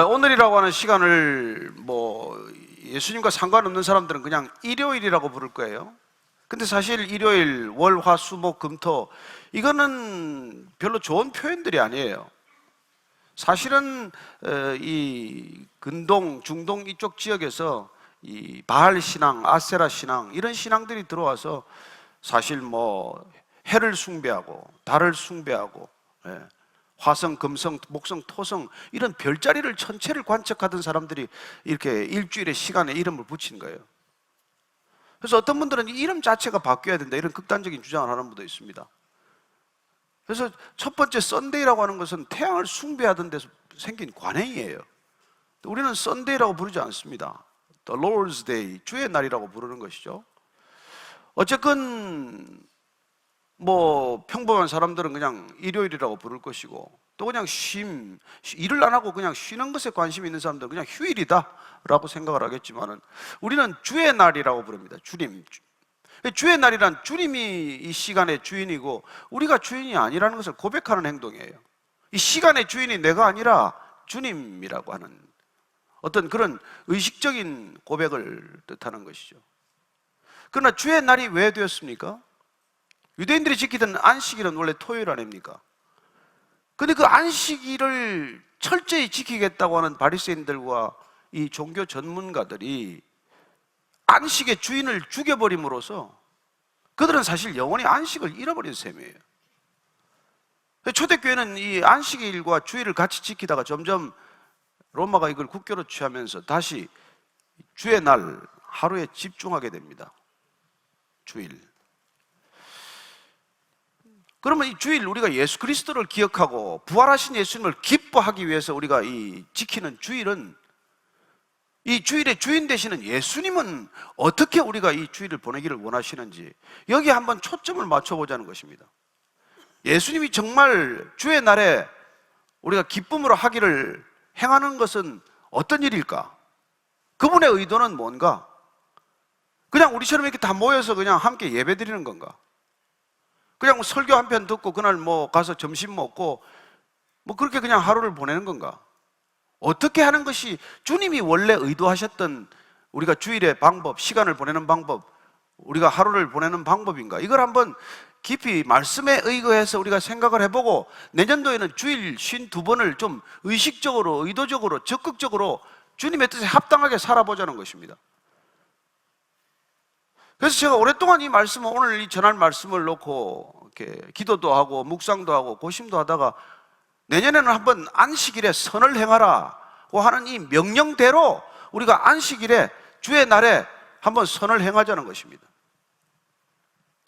오늘이라고 하는 시간을 예수님과 상관없는 사람들은 그냥 일요일이라고 부를 거예요. 근데 사실 일요일, 월, 화, 수, 목, 금, 토 이거는 별로 좋은 표현들이 아니에요. 사실은 이 근동, 중동 이쪽 지역에서 이 바알 신앙, 아세라 신앙 이런 신앙들이 들어와서 사실 해를 숭배하고 달을 숭배하고 화성, 금성, 목성, 토성 이런 별자리를 천체를 관측하던 사람들이 이렇게 일주일의 시간에 이름을 붙인 거예요. 그래서 어떤 분들은 이름 자체가 바뀌어야 된다 이런 극단적인 주장을 하는 분도 있습니다. 그래서 첫 번째 썬데이라고 하는 것은 태양을 숭배하던 데서 생긴 관행이에요. 우리는 썬데이라고 부르지 않습니다. The Lord's Day, 주의 날이라고 부르는 것이죠. 어쨌건 평범한 사람들은 그냥 일요일이라고 부를 것이고, 또 그냥 일을 안 하고 그냥 쉬는 것에 관심이 있는 사람들은 그냥 휴일이다 라고 생각을 하겠지만은, 우리는 주의 날이라고 부릅니다. 주의 날이란 주님이 이 시간의 주인이고 우리가 주인이 아니라는 것을 고백하는 행동이에요. 이 시간의 주인이 내가 아니라 주님이라고 하는 어떤 그런 의식적인 고백을 뜻하는 것이죠. 그러나 주의 날이 왜 되었습니까? 유대인들이 지키던 안식일은 원래 토요일 아닙니까? 근데 그 안식일을 철저히 지키겠다고 하는 바리새인들과 이 종교 전문가들이 안식의 주인을 죽여버림으로써 그들은 사실 영원히 안식을 잃어버린 셈이에요. 초대교회는 이 안식일과 주일을 같이 지키다가 점점 로마가 이걸 국교로 취하면서 다시 주의 날 하루에 집중하게 됩니다. 주일. 그러면 이 주일, 우리가 예수 그리스도를 기억하고 부활하신 예수님을 기뻐하기 위해서 우리가 지키는 주일은, 이 주일의 주인 되시는 예수님은 어떻게 우리가 이 주일을 보내기를 원하시는지 여기에 한번 초점을 맞춰보자는 것입니다. 예수님이 정말 주의 날에 우리가 기쁨으로 하기를 행하는 것은 어떤 일일까? 그분의 의도는 뭔가? 그냥 우리처럼 이렇게 다 모여서 그냥 함께 예배 드리는 건가? 그냥 설교 한 편 듣고 그날 가서 점심 먹고 그렇게 그냥 하루를 보내는 건가? 어떻게 하는 것이 주님이 원래 의도하셨던 우리가 주일의 방법, 시간을 보내는 방법, 우리가 하루를 보내는 방법인가? 이걸 한번 깊이 말씀에 의거해서 우리가 생각을 해보고 내년도에는 주일 52번을 좀 의식적으로, 의도적으로, 적극적으로 주님의 뜻에 합당하게 살아보자는 것입니다. 그래서 제가 오랫동안 이 말씀을, 오늘 이 전할 말씀을 놓고 이렇게 기도도 하고 묵상도 하고 고심도 하다가 내년에는 한번 안식일에 선을 행하라고 하는 이 명령대로 우리가 안식일에 주의 날에 한번 선을 행하자는 것입니다.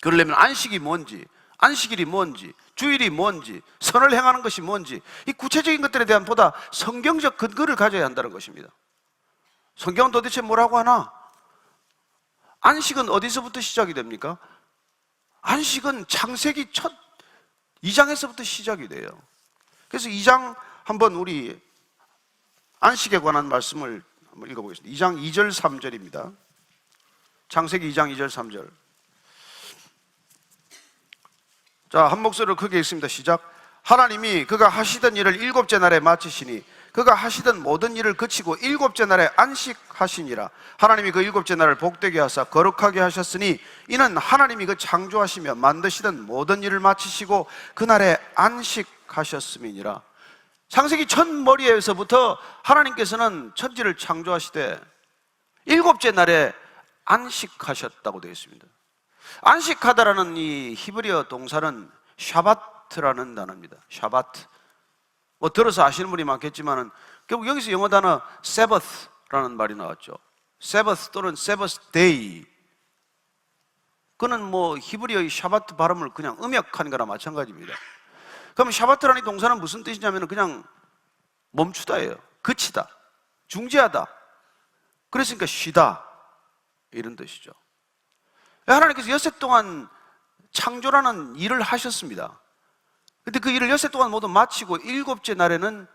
그러려면 안식이 뭔지, 안식일이 뭔지, 주일이 뭔지, 선을 행하는 것이 뭔지, 이 구체적인 것들에 대한 보다 성경적 근거를 가져야 한다는 것입니다. 성경은 도대체 뭐라고 하나? 안식은 어디서부터 시작이 됩니까? 안식은 창세기 첫 2장에서부터 시작이 돼요. 그래서 2장 한번 우리 안식에 관한 말씀을 한번 읽어보겠습니다. 2장 2절 3절입니다. 창세기 2장 2절 3절. 자, 한 목소리로 크게 읽습니다. 시작. 하나님이 그가 하시던 일을 일곱째 날에 마치시니 그가 하시던 모든 일을 그치고 일곱째 날에 안식하시니라. 하나님이 그 일곱째 날을 복되게 하사 거룩하게 하셨으니 이는 하나님이 그 창조하시며 만드시던 모든 일을 마치시고 그날에 안식하셨음이니라. 창세기 첫 머리에서부터 하나님께서는 천지를 창조하시되 일곱째 날에 안식하셨다고 되어 있습니다. 안식하다라는 이 히브리어 동사는 샤바트라는 단어입니다. 샤바트. 들어서 아시는 분이 많겠지만은 결국 여기서 영어 단어 세버스라는 말이 나왔죠. 세버스 또는 세버스 데이. 그는 히브리어의 샤바트 발음을 그냥 음역한 거나 마찬가지입니다. 그럼 샤바트라는 동사는 무슨 뜻이냐면 그냥 멈추다예요. 그치다, 중지하다. 그랬으니까 쉬다 이런 뜻이죠. 하나님께서 엿새 동안 창조라는 일을 하셨습니다. 근데 그 일을 엿새 동안 모두 마치고 일곱째 날에는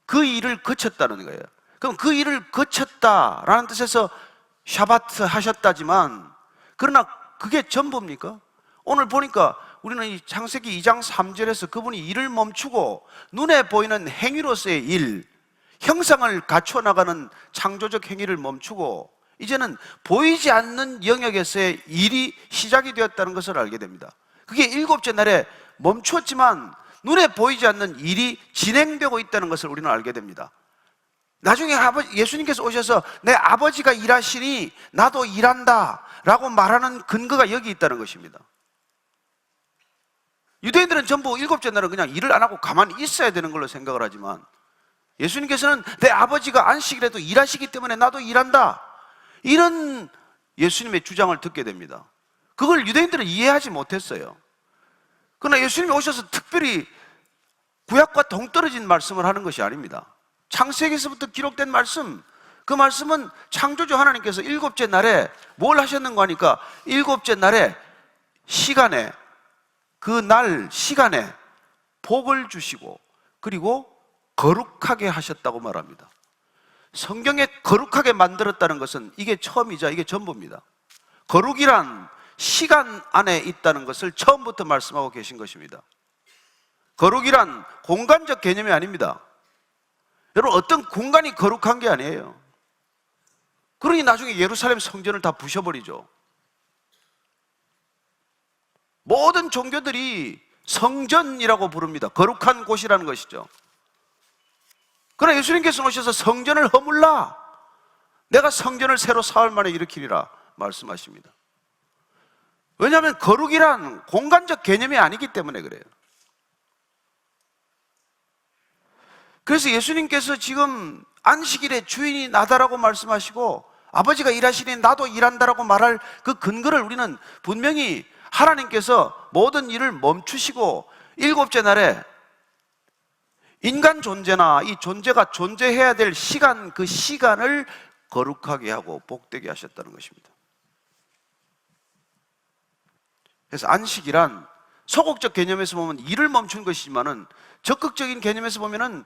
그 일을 거쳤다는 거예요. 그럼 그 일을 거쳤다라는 뜻에서 샤바트 하셨다지만, 그러나 그게 전부입니까? 오늘 보니까 우리는 이 창세기 2장 3절에서 그분이 일을 멈추고 눈에 보이는 행위로서의 일, 형상을 갖춰 나가는 창조적 행위를 멈추고 이제는 보이지 않는 영역에서의 일이 시작이 되었다는 것을 알게 됩니다. 그게 일곱째 날에 멈추었지만 눈에 보이지 않는 일이 진행되고 있다는 것을 우리는 알게 됩니다. 나중에 예수님께서 오셔서 내 아버지가 일하시니 나도 일한다 라고 말하는 근거가 여기 있다는 것입니다. 유대인들은 전부 일곱째 날은 그냥 일을 안 하고 가만히 있어야 되는 걸로 생각을 하지만 예수님께서는 내 아버지가 안식일에도 일하시기 때문에 나도 일한다, 이런 예수님의 주장을 듣게 됩니다. 그걸 유대인들은 이해하지 못했어요. 그러나 예수님이 오셔서 특별히 구약과 동떨어진 말씀을 하는 것이 아닙니다. 창세기에서부터 기록된 말씀, 그 말씀은 창조주 하나님께서 일곱째 날에 뭘 하셨는가 하니까 일곱째 날에 시간에, 그 날 시간에 복을 주시고 그리고 거룩하게 하셨다고 말합니다. 성경에 거룩하게 만들었다는 것은 이게 처음이자 이게 전부입니다. 거룩이란 시간 안에 있다는 것을 처음부터 말씀하고 계신 것입니다. 거룩이란 공간적 개념이 아닙니다. 여러분, 어떤 공간이 거룩한 게 아니에요. 그러니 나중에 예루살렘 성전을 다 부셔버리죠. 모든 종교들이 성전이라고 부릅니다. 거룩한 곳이라는 것이죠. 그러나 예수님께서 오셔서 성전을 허물라, 내가 성전을 새로 사흘 만에 일으키리라 말씀하십니다. 왜냐하면 거룩이란 공간적 개념이 아니기 때문에 그래요. 그래서 예수님께서 지금 안식일의 주인이 나다라고 말씀하시고 아버지가 일하시니 나도 일한다라고 말할 그 근거를 우리는 분명히 하나님께서 모든 일을 멈추시고 일곱째 날에 인간 존재나 이 존재가 존재해야 될 시간, 그 시간을 거룩하게 하고 복되게 하셨다는 것입니다. 그래서 안식이란 소극적 개념에서 보면 일을 멈춘 것이지만은 적극적인 개념에서 보면은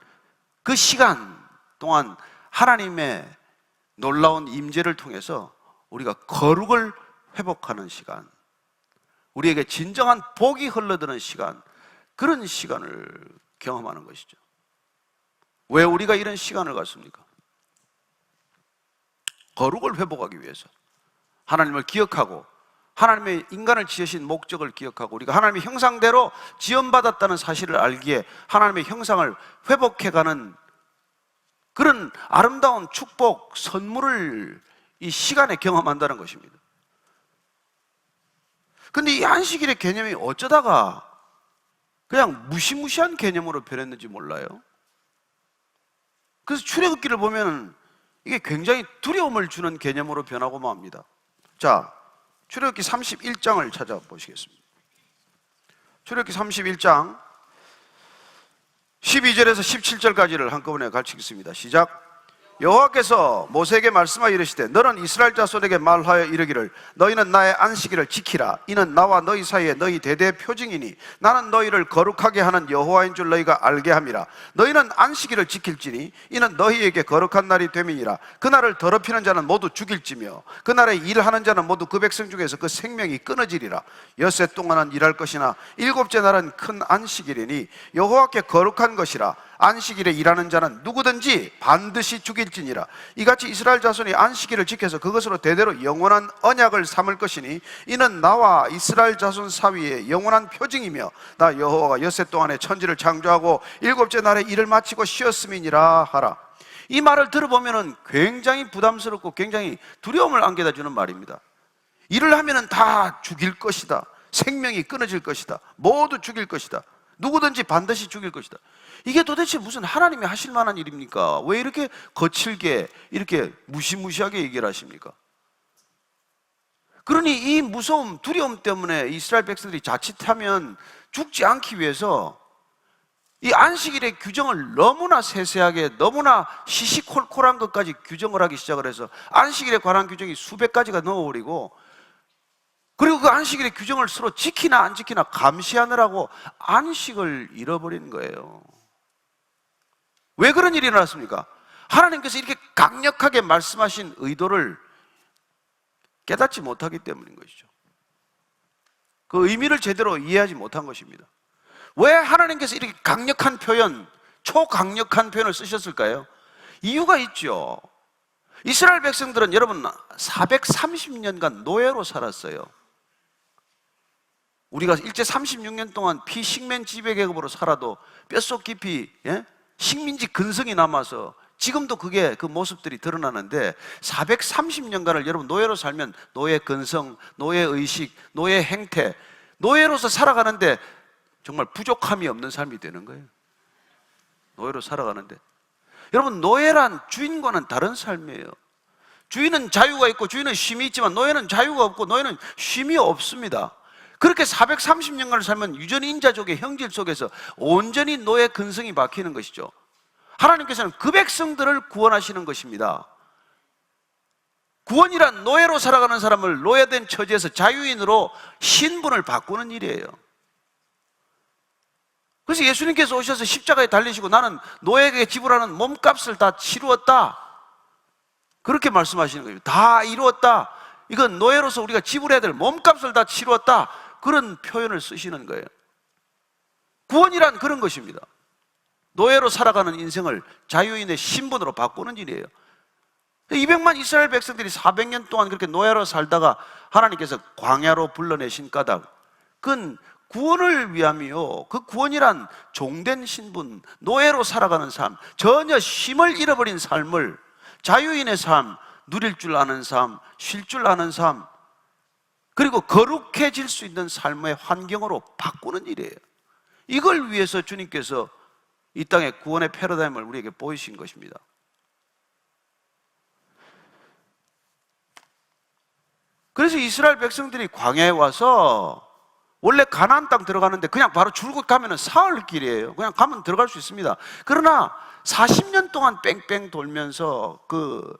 그 시간 동안 하나님의 놀라운 임재를 통해서 우리가 거룩을 회복하는 시간, 우리에게 진정한 복이 흘러드는 시간, 그런 시간을 경험하는 것이죠. 왜 우리가 이런 시간을 갖습니까? 거룩을 회복하기 위해서, 하나님을 기억하고 하나님의 인간을 지으신 목적을 기억하고 우리가 하나님의 형상대로 지음받았다는 사실을 알기에 하나님의 형상을 회복해가는 그런 아름다운 축복, 선물을 이 시간에 경험한다는 것입니다. 근데 이 안식일의 개념이 어쩌다가 그냥 무시무시한 개념으로 변했는지 몰라요. 그래서 출애굽기를 보면 이게 굉장히 두려움을 주는 개념으로 변하고 맙니다. 자, 출애굽기 31장을 찾아보시겠습니다. 출애굽기 31장 12절에서 17절까지를 한꺼번에 같이 읽습니다. 시작. 여호와께서 모세에게 말씀하여 이르시되 너는 이스라엘 자손에게 말하여 이르기를 너희는 나의 안식일을 지키라. 이는 나와 너희 사이에 너희 대대의 표징이니 나는 너희를 거룩하게 하는 여호와인 줄 너희가 알게 함이라. 너희는 안식일을 지킬지니 이는 너희에게 거룩한 날이 됨이니라. 그날을 더럽히는 자는 모두 죽일지며 그날에 일하는 자는 모두 그 백성 중에서 그 생명이 끊어지리라. 엿새 동안은 일할 것이나 일곱째 날은 큰 안식일이니 여호와께 거룩한 것이라. 안식일에 일하는 자는 누구든지 반드시 죽일지니라. 이같이 이스라엘 자손이 안식일을 지켜서 그것으로 대대로 영원한 언약을 삼을 것이니 이는 나와 이스라엘 자손 사이의 영원한 표징이며 나 여호와가 엿새 동안에 천지를 창조하고 일곱째 날에 일을 마치고 쉬었음이니라 하라. 이 말을 들어보면 굉장히 부담스럽고 굉장히 두려움을 안겨다 주는 말입니다. 일을 하면 다 죽일 것이다, 생명이 끊어질 것이다, 모두 죽일 것이다, 누구든지 반드시 죽일 것이다. 이게 도대체 무슨 하나님이 하실 만한 일입니까? 왜 이렇게 거칠게, 이렇게 무시무시하게 얘기를 하십니까? 그러니 이 무서움, 두려움 때문에 이스라엘 백성들이 자칫하면 죽지 않기 위해서 이 안식일의 규정을 너무나 세세하게, 너무나 시시콜콜한 것까지 규정을 하기 시작을 해서 안식일에 관한 규정이 수백 가지가 넣어버리고, 그리고 그 안식일의 규정을 서로 지키나 안 지키나 감시하느라고 안식을 잃어버린 거예요. 왜 그런 일이 일어났습니까? 하나님께서 이렇게 강력하게 말씀하신 의도를 깨닫지 못하기 때문인 것이죠. 그 의미를 제대로 이해하지 못한 것입니다. 왜 하나님께서 이렇게 강력한 표현, 초강력한 표현을 쓰셨을까요? 이유가 있죠. 이스라엘 백성들은 여러분 430년간 노예로 살았어요. 우리가 일제 36년 동안 피식민 지배계급으로 살아도 뼛속 깊이 식민지 근성이 남아서 지금도 그게 그 모습들이 드러나는데 430년간을 여러분 노예로 살면 노예 근성, 노예 의식, 노예 행태, 노예로서 살아가는데 정말 부족함이 없는 삶이 되는 거예요. 노예로 살아가는데 여러분 노예란 주인과는 다른 삶이에요. 주인은 자유가 있고 주인은 쉼이 있지만 노예는 자유가 없고 노예는 쉼이 없습니다. 그렇게 430년간을 살면 유전인자족의 형질 속에서 온전히 노예 근성이 박히는 것이죠. 하나님께서는 그 백성들을 구원하시는 것입니다. 구원이란 노예로 살아가는 사람을 노예된 처지에서 자유인으로 신분을 바꾸는 일이에요. 그래서 예수님께서 오셔서 십자가에 달리시고 나는 노예에게 지불하는 몸값을 다 치루었다, 그렇게 말씀하시는 거예요. 다 이루었다, 이건 노예로서 우리가 지불해야 될 몸값을 다 치루었다, 그런 표현을 쓰시는 거예요. 구원이란 그런 것입니다. 노예로 살아가는 인생을 자유인의 신분으로 바꾸는 일이에요. 200만 이스라엘 백성들이 400년 동안 그렇게 노예로 살다가 하나님께서 광야로 불러내신 까닭, 그건 구원을 위함이요. 그 구원이란 종된 신분, 노예로 살아가는 삶, 전혀 쉼을 잃어버린 삶을 자유인의 삶, 누릴 줄 아는 삶, 쉴 줄 아는 삶, 그리고 거룩해질 수 있는 삶의 환경으로 바꾸는 일이에요. 이걸 위해서 주님께서 이 땅의 구원의 패러다임을 우리에게 보이신 것입니다. 그래서 이스라엘 백성들이 광야에 와서 원래 가나안 땅 들어가는데 그냥 바로 줄곧 가면 사흘 길이에요. 그냥 가면 들어갈 수 있습니다. 그러나 40년 동안 뺑뺑 돌면서 그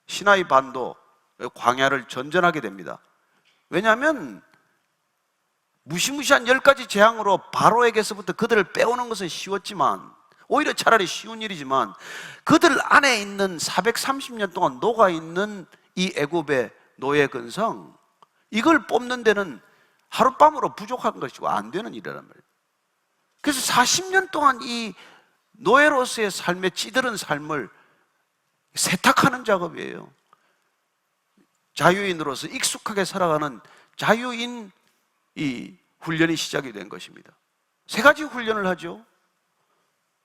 시나이 반도 광야를 전전하게 됩니다. 왜냐하면 무시무시한 10가지 재앙으로 바로에게서부터 그들을 빼오는 것은 쉬웠지만, 오히려 차라리 쉬운 일이지만, 그들 안에 있는 430년 동안 녹아있는 이 애굽의 노예 근성, 이걸 뽑는 데는 하룻밤으로 부족한 것이고 안 되는 일이란 말이에요. 그래서 40년 동안 이 노예로서의 삶에 찌들은 삶을 세탁하는 작업이에요. 자유인으로서 익숙하게 살아가는 자유인 이 훈련이 시작이 된 것입니다. 3가지 훈련을 하죠.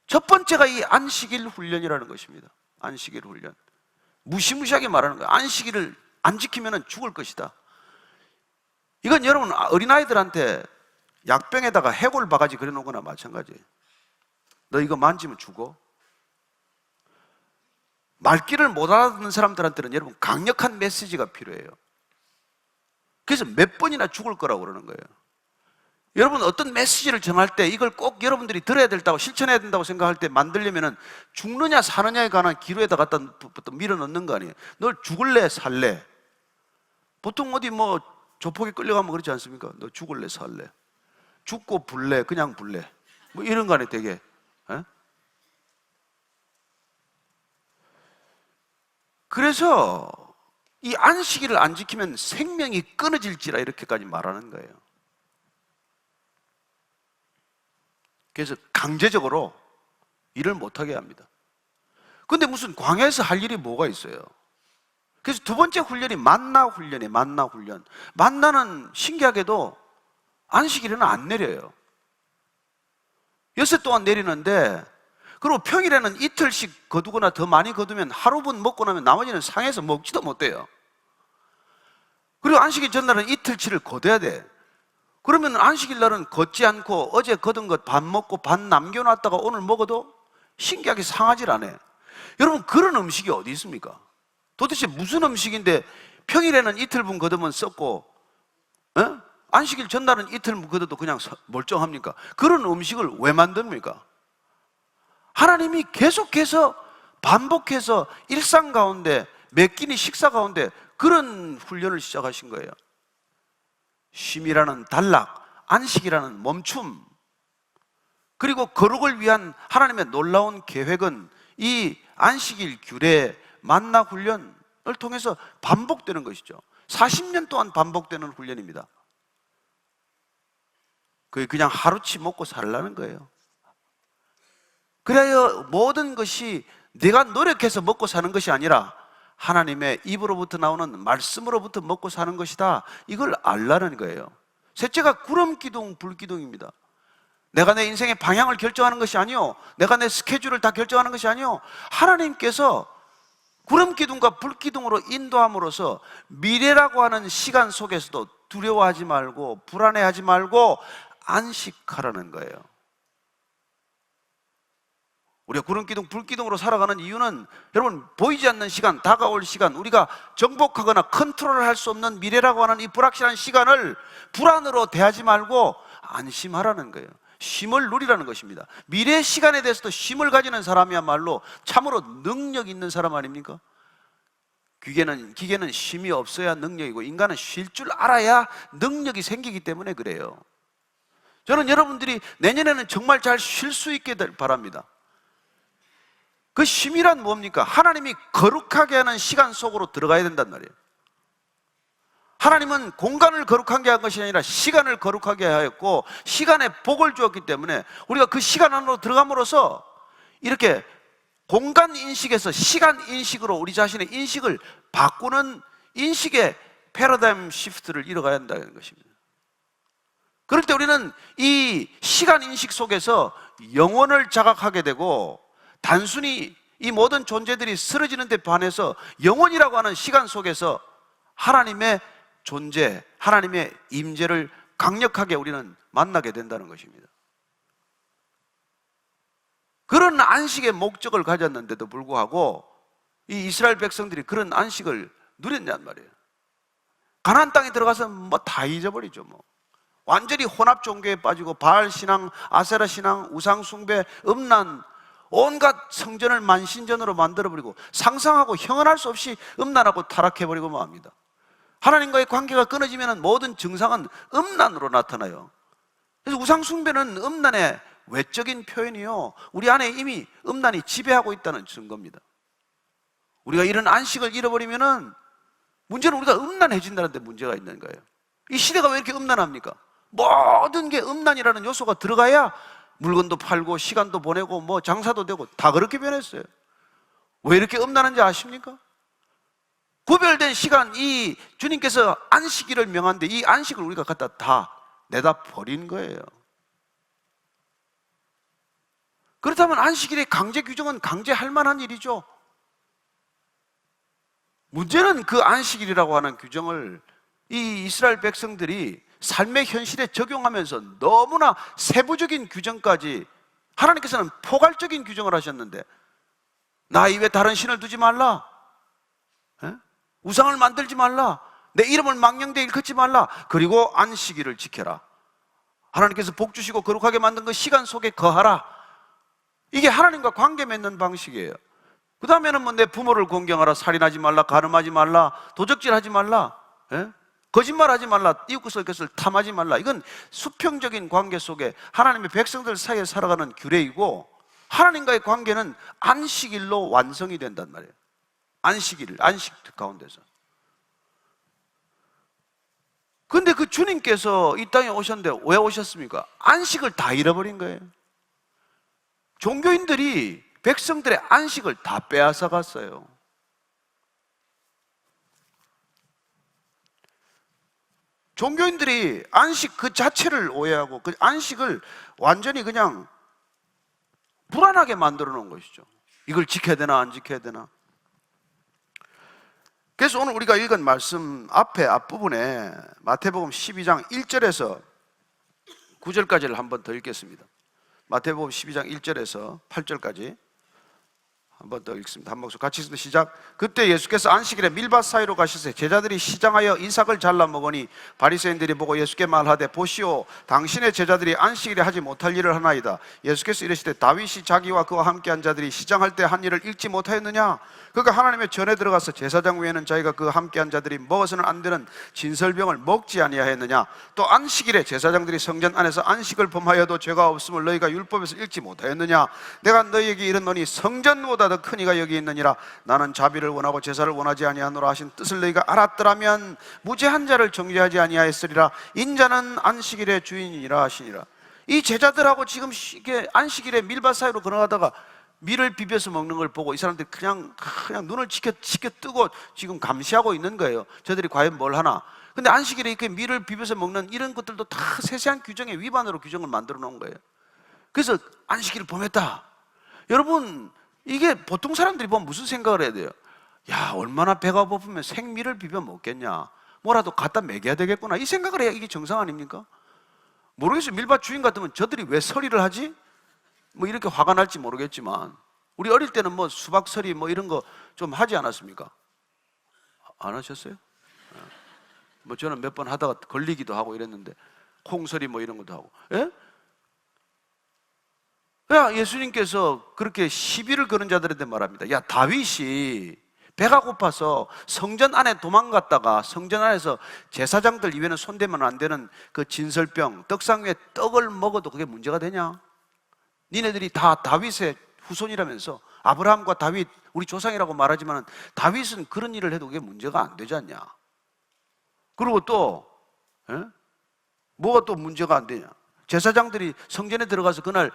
첫 번째가 이 안식일 훈련이라는 것입니다. 안식일 훈련. 무시무시하게 말하는 거예요. 안식일을 안 지키면 죽을 것이다. 이건 여러분 어린아이들한테 약병에다가 해골 바가지 그려놓은 거나 마찬가지예요. 너 이거 만지면 죽어. 말귀를 못 알아듣는 사람들한테는 여러분 강력한 메시지가 필요해요. 그래서 몇 번이나 죽을 거라고 그러는 거예요. 여러분 어떤 메시지를 전할 때 이걸 꼭 여러분들이 들어야 된다고, 실천해야 된다고 생각할 때 만들려면 죽느냐 사느냐에 관한 기로에다 갖다 밀어 넣는 거 아니에요. 너 죽을래 살래? 보통 어디 뭐 조폭에 끌려가면 그렇지 않습니까? 너 죽을래 살래? 죽고 불래 그냥 불래? 뭐 이런 거 아니에요 되게. 에? 그래서 이 안식일을 안 지키면 생명이 끊어질지라 이렇게까지 말하는 거예요. 그래서 강제적으로 일을 못하게 합니다. 근데 무슨 광야에서 할 일이 뭐가 있어요? 그래서 두 번째 훈련이 만나 훈련이에요. 만나 훈련. 만나는 신기하게도 안식일에는 안 내려요. 6해 동안 내리는데, 그리고 평일에는 이틀씩 거두거나 더 많이 거두면 하루분 먹고 나면 나머지는 상해서 먹지도 못해요. 그리고 안식일 전날은 이틀치를 거둬야 돼. 그러면 안식일 날은 걷지 않고 어제 거둔 것 반 먹고 반 남겨놨다가 오늘 먹어도 신기하게 상하질 않아요. 여러분 그런 음식이 어디 있습니까? 도대체 무슨 음식인데 평일에는 이틀분 거두면 썩고 안식일 전날은 이틀분 거둬도 그냥 멀쩡합니까? 그런 음식을 왜 만듭니까? 하나님이 계속해서 반복해서 일상 가운데 매 끼니 식사 가운데 그런 훈련을 시작하신 거예요. 쉼이라는 단락, 안식이라는 멈춤, 그리고 거룩을 위한 하나님의 놀라운 계획은 이 안식일 규례, 만나 훈련을 통해서 반복되는 것이죠. 40년 동안 반복되는 훈련입니다. 그게 그냥 하루치 먹고 살라는 거예요. 그래야 모든 것이 네가 노력해서 먹고 사는 것이 아니라 하나님의 입으로부터 나오는 말씀으로부터 먹고 사는 것이다. 이걸 알라는 거예요. 셋째가 구름기둥, 불기둥입니다. 내가 내 인생의 방향을 결정하는 것이 아니요, 내가 내 스케줄을 다 결정하는 것이 아니요, 하나님께서 구름기둥과 불기둥으로 인도함으로써 미래라고 하는 시간 속에서도 두려워하지 말고 불안해하지 말고 안식하라는 거예요. 우리가 구름기둥, 불기둥으로 살아가는 이유는 여러분, 보이지 않는 시간, 다가올 시간, 우리가 정복하거나 컨트롤을 할 수 없는 미래라고 하는 이 불확실한 시간을 불안으로 대하지 말고 안심하라는 거예요. 쉼을 누리라는 것입니다. 미래 시간에 대해서도 쉼을 가지는 사람이야말로 참으로 능력 있는 사람 아닙니까? 기계는 쉼이 없어야 능력이고 인간은 쉴 줄 알아야 능력이 생기기 때문에 그래요. 저는 여러분들이 내년에는 정말 잘 쉴 수 있게 바랍니다. 그 쉼이란 뭡니까? 하나님이 거룩하게 하는 시간 속으로 들어가야 된단 말이에요. 하나님은 공간을 거룩하게 한 것이 아니라 시간을 거룩하게 하였고 시간에 복을 주었기 때문에 우리가 그 시간 안으로 들어감으로써 이렇게 공간 인식에서 시간 인식으로 우리 자신의 인식을 바꾸는 인식의 패러다임 시프트를 이뤄가야 한다는 것입니다. 그럴 때 우리는 이 시간 인식 속에서 영혼을 자각하게 되고 단순히 이 모든 존재들이 쓰러지는 데 반해서 영혼이라고 하는 시간 속에서 하나님의 존재, 하나님의 임재를 강력하게 우리는 만나게 된다는 것입니다. 그런 안식의 목적을 가졌는데도 불구하고 이 이스라엘 백성들이 그런 안식을 누렸냔 말이에요. 가나안 땅에 들어가서 뭐 다 잊어버리죠. 뭐 완전히 혼합 종교에 빠지고 바알 신앙, 아세라 신앙, 우상 숭배, 음란, 온갖 성전을 만신전으로 만들어버리고 상상하고 형언할 수 없이 음란하고 타락해버리고 맙니다. 하나님과의 관계가 끊어지면 모든 증상은 음란으로 나타나요. 그래서 우상 숭배는 음란의 외적인 표현이요, 우리 안에 이미 음란이 지배하고 있다는 증거입니다. 우리가 이런 안식을 잃어버리면은 문제는 우리가 음란해진다는 데 문제가 있는 거예요. 이 시대가 왜 이렇게 음란합니까? 모든 게 음란이라는 요소가 들어가야 물건도 팔고 시간도 보내고 뭐 장사도 되고 다 그렇게 변했어요. 왜 이렇게 음란한지 아십니까? 구별된 시간, 이 주님께서 안식일을 명한데 이 안식을 우리가 갖다 다 내다 버린 거예요. 그렇다면 안식일의 강제 규정은 강제할 만한 일이죠. 문제는 그 안식일이라고 하는 규정을 이 이스라엘 백성들이 삶의 현실에 적용하면서 너무나 세부적인 규정까지, 하나님께서는 포괄적인 규정을 하셨는데 나 이외에 다른 신을 두지 말라, 우상을 만들지 말라, 내 이름을 망령되이 일컫지 말라, 그리고 안식일을 지켜라. 하나님께서 복 주시고 거룩하게 만든 그 시간 속에 거하라. 이게 하나님과 관계 맺는 방식이에요. 그 다음에는 뭐 내 부모를 공경하라, 살인하지 말라, 가늠하지 말라, 도적질하지 말라, 거짓말하지 말라, 이웃의 것을 탐하지 말라. 이건 수평적인 관계 속에 하나님의 백성들 사이에 살아가는 규례이고, 하나님과의 관계는 안식일로 완성이 된단 말이에요. 안식 가운데서. 근데 그 주님께서 이 땅에 오셨는데 왜 오셨습니까? 안식을 다 잃어버린 거예요. 종교인들이 백성들의 안식을 다 빼앗아 갔어요. 종교인들이 안식 그 자체를 오해하고 그 안식을 완전히 그냥 불안하게 만들어 놓은 것이죠. 이걸 지켜야 되나 안 지켜야 되나. 그래서 오늘 우리가 읽은 말씀 앞부분에 마태복음 12장 1절에서 9절까지를 한번 더 읽겠습니다. 마태복음 12장 1절에서 8절까지 한번 더 읽습니다. 한 목소리 같이 읽습니다. 시작. 그때 예수께서 안식일에 밀밭 사이로 가셔서 제자들이 시장하여 이삭을 잘라 먹으니 바리새인들이 보고 예수께 말하되 보시오, 당신의 제자들이 안식일에 하지 못할 일을 하나이다. 예수께서 이르시되 다윗이 자기와 그와 함께한 자들이 시장할 때 한 일을 읽지 못하였느냐? 그가 하나님의 전에 들어가서 제사장 외에는 자기가 그 함께한 자들이 먹어서는 안 되는 진설병을 먹지 아니하였느냐? 또 안식일에 제사장들이 성전 안에서 안식을 범하여도 죄가 없음을 너희가 율법에서 읽지 못하였느냐? 내가 너희에게 이르노니 성전보다 더 큰 이가 여기 있느니라. 나는 자비를 원하고 제사를 원하지 아니하노라 하신 뜻을 너희가 알았더라면 무죄한 자를 정죄하지 아니하였으리라. 인자는 안식일의 주인이라 하시니라. 이 제자들하고 지금 이게 안식일에 밀밭 사이로 걸어가다가 밀을 비벼서 먹는 걸 보고 이 사람들이 그냥 눈을 치켜 뜨고 지금 감시하고 있는 거예요. 저들이 과연 뭘 하나. 근데 안식일에 이렇게 밀을 비벼서 먹는 이런 것들도 다 세세한 규정의 위반으로 규정을 만들어 놓은 거예요. 그래서 안식일을 범했다. 여러분, 이게 보통 사람들이 보면 무슨 생각을 해야 돼요? 야, 얼마나 배가 고프면 생밀을 비벼 먹겠냐, 뭐라도 갖다 먹여야 되겠구나, 이 생각을 해야 이게 정상 아닙니까? 모르겠어요. 밀밭 주인 같으면 저들이 왜 서리를 하지? 뭐 이렇게 화가 날지 모르겠지만, 우리 어릴 때는 뭐 수박서리 뭐 이런 거 좀 하지 않았습니까? 안 하셨어요? 뭐 저는 몇 번 하다가 걸리기도 하고 이랬는데, 콩서리 뭐 이런 것도 하고. 예? 야, 예수님께서 그렇게 시비를 거는 자들한테 말합니다. 야, 다윗이 배가 고파서 성전 안에 도망갔다가 성전 안에서 제사장들 이외에는 손대면 안 되는 그 진설병, 떡상 위에 떡을 먹어도 그게 문제가 되냐? 니네들이 다 다윗의 후손이라면서, 아브라함과 다윗 우리 조상이라고 말하지만 다윗은 그런 일을 해도 그게 문제가 안 되지 않냐? 그리고 또 뭐가 또 문제가 안 되냐? 제사장들이 성전에 들어가서 그날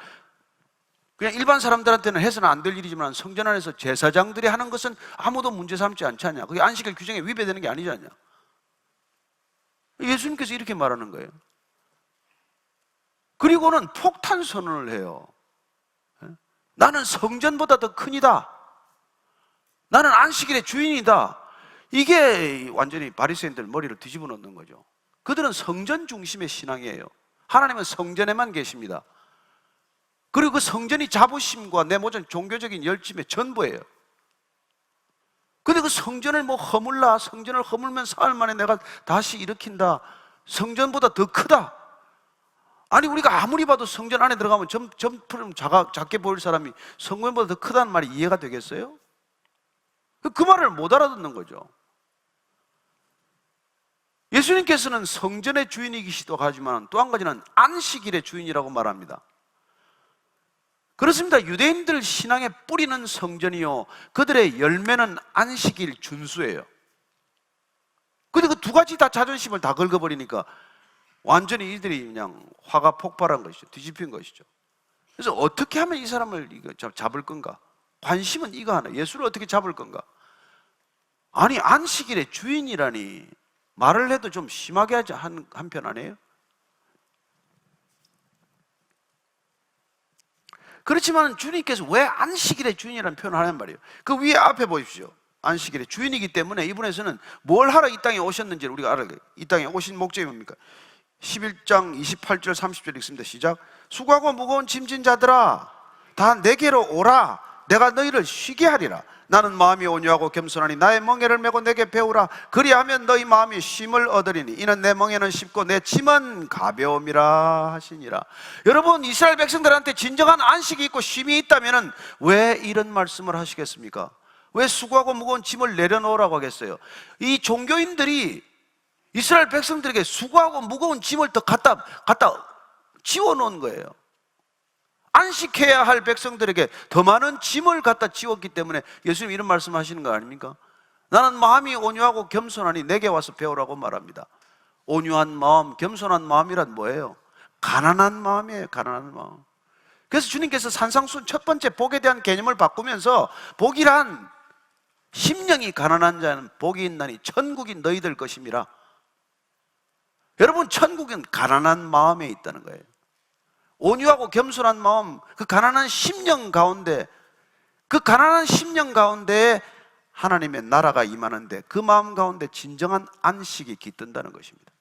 그냥 일반 사람들한테는 해서는 안 될 일이지만 성전 안에서 제사장들이 하는 것은 아무도 문제 삼지 않지 않냐? 그게 안식일 규정에 위배되는 게 아니지 않냐? 예수님께서 이렇게 말하는 거예요. 그리고는 폭탄 선언을 해요. 나는 성전보다 더 크니다. 나는 안식일의 주인이다. 이게 완전히 바리새인들 머리를 뒤집어 놓는 거죠. 그들은 성전 중심의 신앙이에요. 하나님은 성전에만 계십니다. 그리고 그 성전이 자부심과 내 모든 종교적인 열심의 전부예요. 근데 그 성전을 뭐 허물라, 성전을 허물면 사흘 만에 내가 다시 일으킨다, 성전보다 더 크다. 아니, 우리가 아무리 봐도 성전 안에 들어가면 점프를 작게 보일 사람이 성전보다 더 크다는 말이 이해가 되겠어요? 그 말을 못 알아듣는 거죠. 예수님께서는 성전의 주인이기도 하지만 또 한 가지는 안식일의 주인이라고 말합니다. 그렇습니다. 유대인들 신앙의 뿌리는 성전이요, 그들의 열매는 안식일 준수예요. 근데 그 두 가지 다 자존심을 다 긁어버리니까 완전히 이들이 그냥 화가 폭발한 것이죠. 뒤집힌 것이죠. 그래서 어떻게 하면 이 사람을 잡을 건가? 관심은 이거 하나, 예수를 어떻게 잡을 건가? 아니, 안식일의 주인이라니 말을 해도 좀 심하게 하지 한편 아니에요? 그렇지만 주님께서 왜 안식일의 주인이라는 표현을 하는 말이에요? 그 위에 앞에 보십시오. 안식일의 주인이기 때문에 이분에서는 뭘 하러 이 땅에 오셨는지를 우리가 알아야 돼요. 이 땅에 오신 목적이 뭡니까? 11장 28절 30절 읽습니다. 시작. 수고하고 무거운 짐진 자들아, 다 내게로 오라. 내가 너희를 쉬게 하리라. 나는 마음이 온유하고 겸손하니 나의 멍에를 메고 내게 배우라. 그리하면 너희 마음이 쉼을 얻으리니 이는 내 멍에는 쉽고 내 짐은 가벼움이라 하시니라. 여러분, 이스라엘 백성들한테 진정한 안식이 있고 쉼이 있다면 왜 이런 말씀을 하시겠습니까? 왜 수고하고 무거운 짐을 내려놓으라고 하겠어요? 이 종교인들이 이스라엘 백성들에게 수고하고 무거운 짐을 더 갖다 지워놓은 거예요. 안식해야 할 백성들에게 더 많은 짐을 갖다 지웠기 때문에 예수님 이런 말씀 하시는 거 아닙니까? 나는 마음이 온유하고 겸손하니 내게 와서 배우라고 말합니다. 온유한 마음, 겸손한 마음이란 뭐예요? 가난한 마음이에요. 가난한 마음. 그래서 주님께서 산상수훈 첫 번째 복에 대한 개념을 바꾸면서 복이란 심령이 가난한 자는 복이 있나니 천국이 너희들 것임이라. 여러분, 천국은 가난한 마음에 있다는 거예요. 온유하고 겸손한 마음, 그 가난한 심령 가운데, 그 가난한 심령 가운데 하나님의 나라가 임하는데 그 마음 가운데 진정한 안식이 깃든다는 것입니다.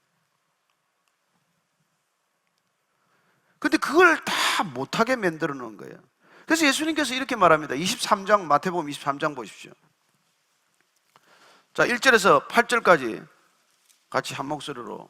근데 그걸 다 못하게 만들어 놓은 거예요. 그래서 예수님께서 이렇게 말합니다. 23장, 마태복음 23장 보십시오. 자, 1절에서 8절까지 같이 한 목소리로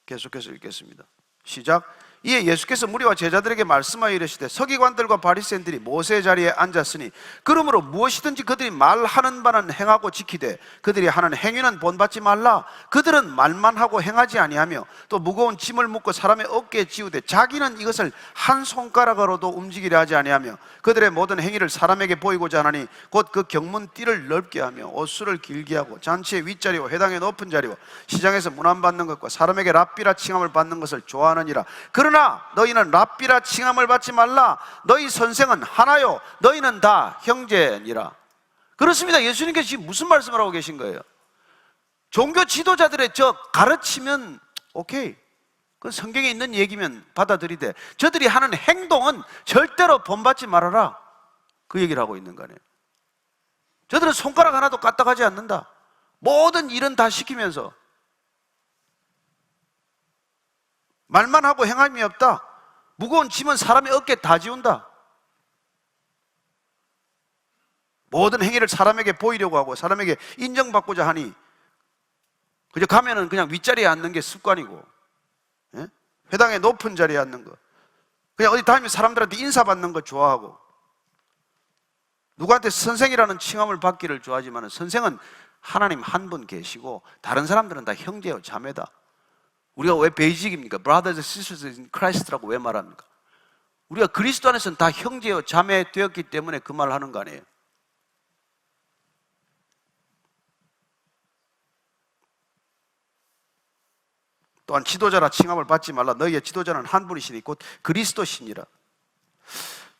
계속해서 읽겠습니다. 시작. 이에 예수께서 무리와 제자들에게 말씀하여 이르시되 서기관들과 바리새인들이 모세의 자리에 앉았으니 그러므로 무엇이든지 그들이 말하는 바는 행하고 지키되 그들이 하는 행위는 본받지 말라. 그들은 말만 하고 행하지 아니하며 또 무거운 짐을 묶고 사람의 어깨에 지우되 자기는 이것을 한 손가락으로도 움직이려 하지 아니하며 그들의 모든 행위를 사람에게 보이고자 하나니 곧 그 경문 띠를 넓게 하며 옷수를 길게 하고 잔치의 윗자리와 회당의 높은 자리와 시장에서 문안 받는 것과 사람에게 랍비라 칭함을 받는 것을 좋아하느니라. 그러나 너희는 랍비라 칭함을 받지 말라. 너희 선생은 하나요 너희는 다 형제니라. 그렇습니다. 예수님께서 지금 무슨 말씀을 하고 계신 거예요? 종교 지도자들의 저 가르치면 오케이, 그건 성경에 있는 얘기면 받아들이되 저들이 하는 행동은 절대로 본받지 말아라, 그 얘기를 하고 있는 거 아니에요. 저들은 손가락 하나도 까딱하지 않는다. 모든 일은 다 시키면서 말만 하고 행함이 없다. 무거운 짐은 사람의 어깨에 다 지운다. 모든 행위를 사람에게 보이려고 하고 사람에게 인정받고자 하니 그저 가면은 그냥 윗자리에 앉는 게 습관이고, 예? 회당의 높은 자리에 앉는 거, 그냥 어디 다니면 사람들한테 인사받는 거 좋아하고, 누구한테 선생이라는 칭함을 받기를 좋아하지만 선생은 하나님 한 분 계시고 다른 사람들은 다 형제요 자매다. 우리가 왜 베이직입니까? Brothers and sisters in Christ라고 왜 말합니까? 우리가 그리스도 안에서는 다 형제요 자매 되었기 때문에 그 말을 하는 거 아니에요. 또한 지도자라 칭함을 받지 말라. 너희의 지도자는 한 분이시니 곧 그리스도시니라.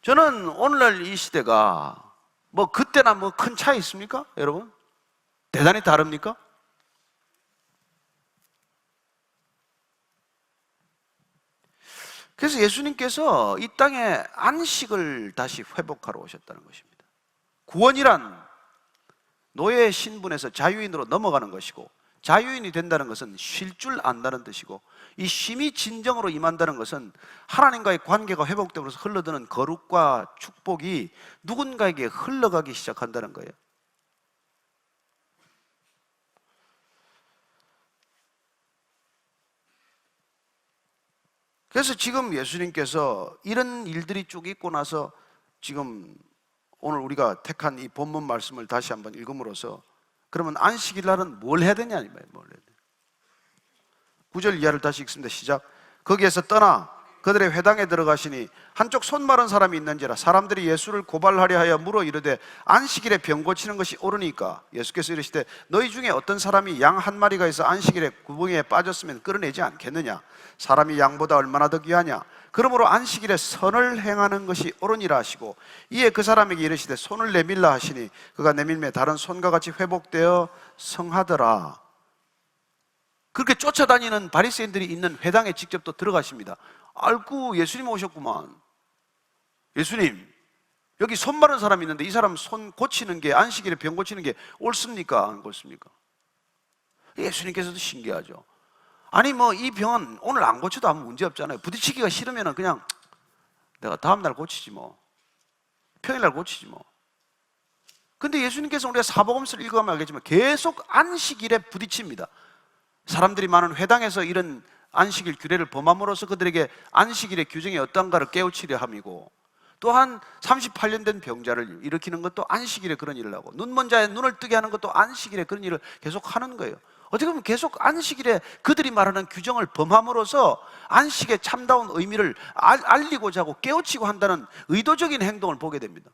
저는 오늘날 이 시대가 뭐 그때나 뭐 큰 차이 있습니까? 여러분? 대단히 다릅니까? 그래서 예수님께서 이 땅에 안식을 다시 회복하러 오셨다는 것입니다. 구원이란 노예의 신분에서 자유인으로 넘어가는 것이고, 자유인이 된다는 것은 쉴 줄 안다는 뜻이고, 이 쉼이 진정으로 임한다는 것은 하나님과의 관계가 회복되면서 흘러드는 거룩과 축복이 누군가에게 흘러가기 시작한다는 거예요. 그래서 지금 예수님께서 이런 일들이 쭉 있고 나서 지금 오늘 우리가 택한 이 본문 말씀을 다시 한번 읽음으로써 그러면 안식일 날은 뭘 해야 되냐 이 말이에요. 뭘 해야 돼? 9절 이하를 다시 읽습니다. 시작. 거기에서 떠나 그들의 회당에 들어가시니 한쪽 손 마른 사람이 있는지라 사람들이 예수를 고발하려 하여 물어 이르되 안식일에 병 고치는 것이 옳으니까. 예수께서 이르시되 너희 중에 어떤 사람이 양 한 마리가 있어 안식일에 구덩이에 빠졌으면 끌어내지 않겠느냐? 사람이 양보다 얼마나 더 귀하냐? 그러므로 안식일에 선을 행하는 것이 옳으니라 하시고, 이에 그 사람에게 이르시되 손을 내밀라 하시니 그가 내밀매 다른 손과 같이 회복되어 성하더라. 그렇게 쫓아다니는 바리새인들이 있는 회당에 직접 또 들어가십니다. 알고 예수님 오셨구만. 예수님, 여기 손 마른 사람이 있는데 이 사람 손 고치는 게, 안식일에 병 고치는 게 옳습니까? 안 옳습니까? 예수님께서도 신기하죠. 아니 뭐 이 병은 오늘 안 고쳐도 아무 문제 없잖아요. 부딪히기가 싫으면 그냥 내가 다음날 고치지 뭐, 평일날 고치지 뭐. 근데 예수님께서 우리가 사복음서를 읽어가면 알겠지만 계속 안식일에 부딪힙니다. 사람들이 많은 회당에서 이런 안식일 규례를 범함으로써 그들에게 안식일의 규정이 어떤가를 깨우치려 함이고, 또한 38년 된 병자를 일으키는 것도 안식일에 그런 일을 하고, 눈먼 자의 눈을 뜨게 하는 것도 안식일에 그런 일을 계속 하는 거예요. 어떻게 보면 계속 안식일에 그들이 말하는 규정을 범함으로써 안식의 참다운 의미를 알리고자 하고 깨우치고 한다는 의도적인 행동을 보게 됩니다.